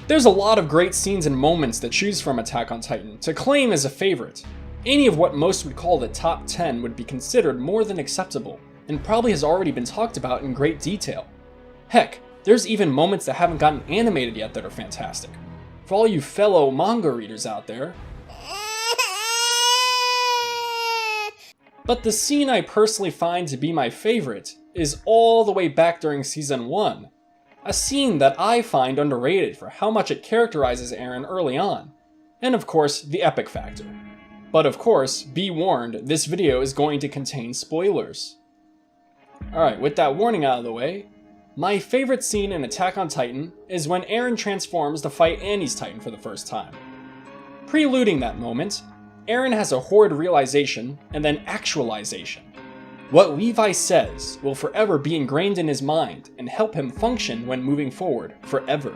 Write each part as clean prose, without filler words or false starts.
There's a lot of great scenes and moments to choose from Attack on Titan to claim as a favorite. Any of what most would call the top 10 would be considered more than acceptable, and probably has already been talked about in great detail. Heck, there's even moments that haven't gotten animated yet that are fantastic. For all you fellow manga readers out there. But the scene I personally find to be my favorite is all the way back during Season 1. A scene that I find underrated for how much it characterizes Eren early on. And of course, the epic factor. But of course, be warned, this video is going to contain spoilers. Alright, with that warning out of the way, my favorite scene in Attack on Titan is when Eren transforms to fight Annie's Titan for the first time. Preluding that moment, Eren has a horrid realization and then actualization. What Levi says will forever be ingrained in his mind and help him function when moving forward, forever.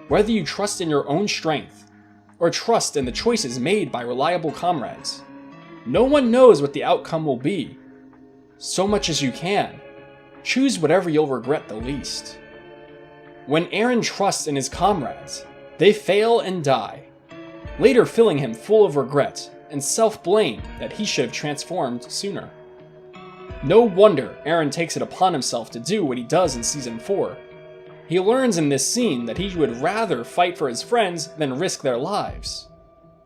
Whether you trust in your own strength, or trust in the choices made by reliable comrades, no one knows what the outcome will be. So much as you can, choose whatever you'll regret the least. When Eren trusts in his comrades, they fail and die, later filling him full of regret and self-blame that he should have transformed sooner. No wonder Eren takes it upon himself to do what he does in Season 4. He learns in this scene that he would rather fight for his friends than risk their lives.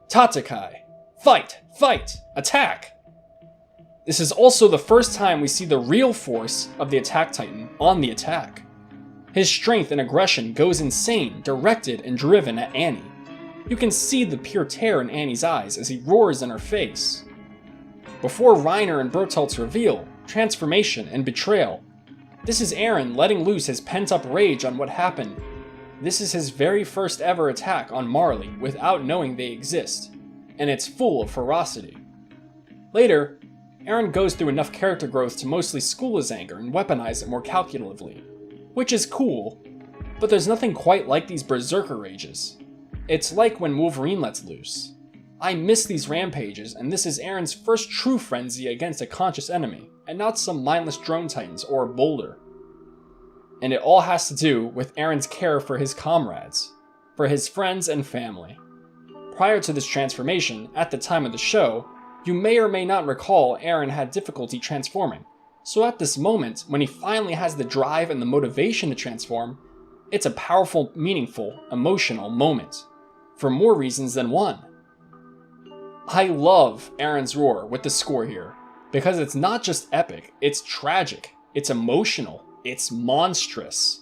Tatakai. Fight! Fight! Attack! This is also the first time we see the real force of the Attack Titan on the attack. His strength and aggression goes insane, directed and driven at Annie. You can see the pure terror in Annie's eyes as he roars in her face. Before Reiner and Bertolt's reveal, transformation, and betrayal, this is Eren letting loose his pent-up rage on what happened. This is his very first ever attack on Marley without knowing they exist, and it's full of ferocity. Later, Eren goes through enough character growth to mostly school his anger and weaponize it more calculatively, which is cool, but there's nothing quite like these berserker rages. It's like when Wolverine lets loose. I miss these rampages, and this is Eren's first true frenzy against a conscious enemy, and not some mindless drone titans or a boulder. And it all has to do with Eren's care for his comrades, for his friends and family. Prior to this transformation, at the time of the show, you may or may not recall Eren had difficulty transforming, so at this moment, when he finally has the drive and the motivation to transform, it's a powerful, meaningful, emotional moment, for more reasons than one. I love Eren's roar with the score here, because it's not just epic, it's tragic, it's emotional, it's monstrous.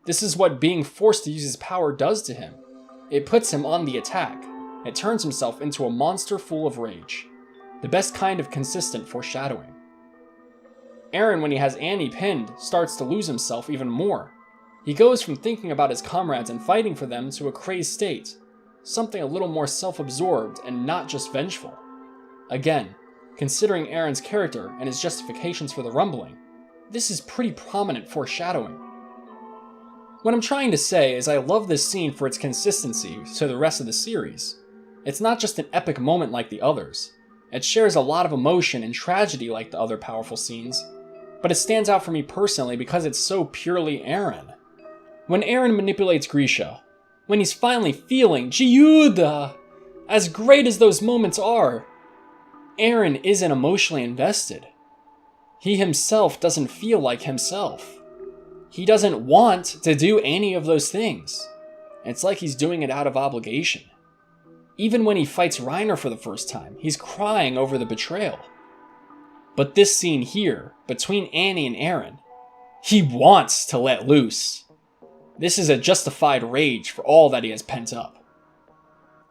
This is what being forced to use his power does to him. It puts him on the attack. It turns himself into a monster full of rage. The best kind of consistent foreshadowing. Eren, when he has Annie pinned, starts to lose himself even more. He goes from thinking about his comrades and fighting for them to a crazed state. Something a little more self-absorbed and not just vengeful. Again, considering Eren's character and his justifications for the rumbling, this is pretty prominent foreshadowing. What I'm trying to say is I love this scene for its consistency to the rest of the series. It's not just an epic moment like the others. It shares a lot of emotion and tragedy like the other powerful scenes, but it stands out for me personally because it's so purely Eren. When Eren manipulates Grisha, when he's finally feeling Gyuda, as great as those moments are, Eren isn't emotionally invested. He himself doesn't feel like himself. He doesn't want to do any of those things. It's like he's doing it out of obligation. Even when he fights Reiner for the first time, he's crying over the betrayal. But this scene here, between Annie and Eren, he wants to let loose. This is a justified rage for all that he has pent up.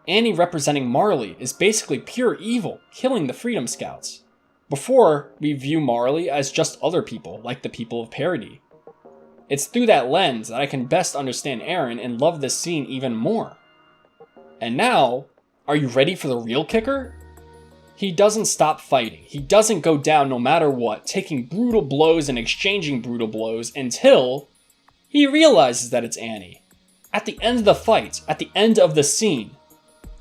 Annie representing Marley is basically pure evil, killing the Freedom Scouts. Before, we view Marley as just other people, like the people of Parody. It's through that lens that I can best understand Eren and love this scene even more. And now, are you ready for the real kicker? He doesn't stop fighting. He doesn't go down no matter what, taking brutal blows and exchanging brutal blows until he realizes that it's Annie. At the end of the fight, at the end of the scene,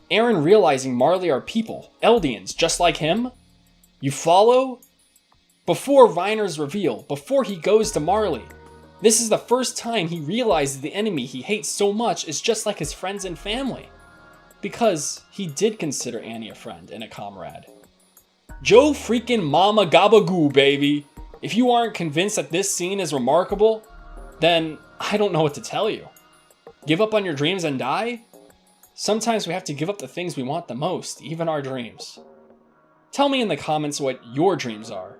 Eren realizing Marley are people, Eldians, just like him. You follow? Before Reiner's reveal, before he goes to Marley, This is the first time he realizes the enemy he hates so much is just like his friends and family. Because he did consider Annie a friend and a comrade. Joe freaking mama gabagoo, baby! If you aren't convinced that this scene is remarkable, then I don't know what to tell you. Give up on your dreams and die? Sometimes we have to give up the things we want the most, even our dreams. Tell me in the comments what your dreams are.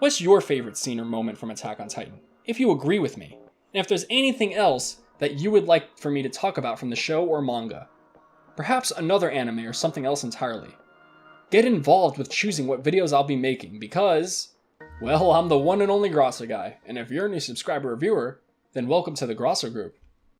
What's your favorite scene or moment from Attack on Titan, if you agree with me, and if there's anything else that you would like for me to talk about from the show or manga. Perhaps another anime or something else entirely. Get involved with choosing what videos I'll be making because, well, I'm the one and only Grosso guy, and if you're a new subscriber or viewer, then welcome to the Grosso group.